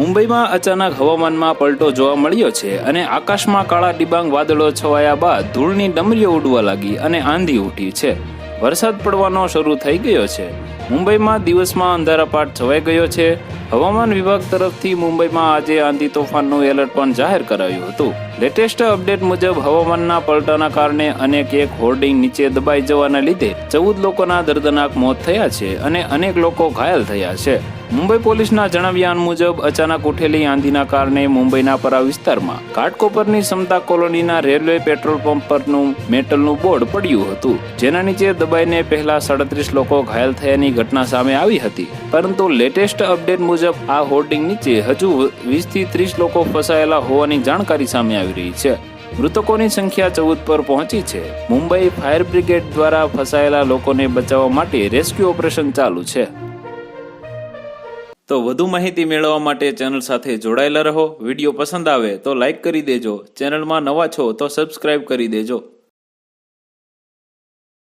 મુંબઈમાં અચાનક હવામાનમાં પલટો જોવા મળ્યો છે અને આકાશમાં કાળા ડિબાંગ વાદળો છવાયા બાદ ધૂળની ડમરીઓ ઉડવા લાગી અને આંધી ઉઠી છે. વરસાદ પડવાનો શરૂ થઈ ગયો છે. મુંબઈમાં દિવસમાં અંધારાપાટ છવાઈ ગયો છે. હવામાન વિભાગ તરફથી મુંબઈમાં આજે આંધી તોફાનનું એલર્ટ પણ જાહેર કરાયું હતું. લેટેસ્ટ અપડેટ મુજબ હવામાનના પલટાના કારણે અનેક હોર્ડિંગ નીચે દબાઈ જવાના લીધે 14 લોકોના દર્દનાક મોત થયા છે અને અનેક લોકો ઘાયલ થયા છે. મુંબઈ પોલીસના જણાવ્યા મુજબ અચાનક ઉઠેલી આંધીના કારણે મુંબઈના પરા વિસ્તારમાં ઘાટકોપરની સમતા કોલોનીના રેલવે પેટ્રોલ પંપ પરનું મેટલનું બોર્ડ પડ્યું હતું, જેના નીચે દબાઈને પહેલા 37 લોકો ઘાયલ થયાની ઘટના સામે આવી હતી. પરંતુ લેટેસ્ટ અપડેટ મુજબ આ હોર્ડિંગ નીચે હજુ 20 થી 30 લોકો ફસાયેલા હોવાની જાણકારી સામે આવી રહી છે. મૃતકોની સંખ્યા 14 પર પહોંચી છે. મુંબઈ ફાયર બ્રિગેડ દ્વારા ફસાયેલા લોકોને બચાવવા માટે રેસ્ક્યુ ઓપરેશન ચાલુ છે. તો વધુ માહિતી મેળવવા માટે ચેનલ સાથે જોડાયેલા રહો. વિડીયો પસંદ આવે તો લાઈક કરી દેજો. ચેનલમાં નવા છો તો સબસ્ક્રાઇબ કરી દેજો.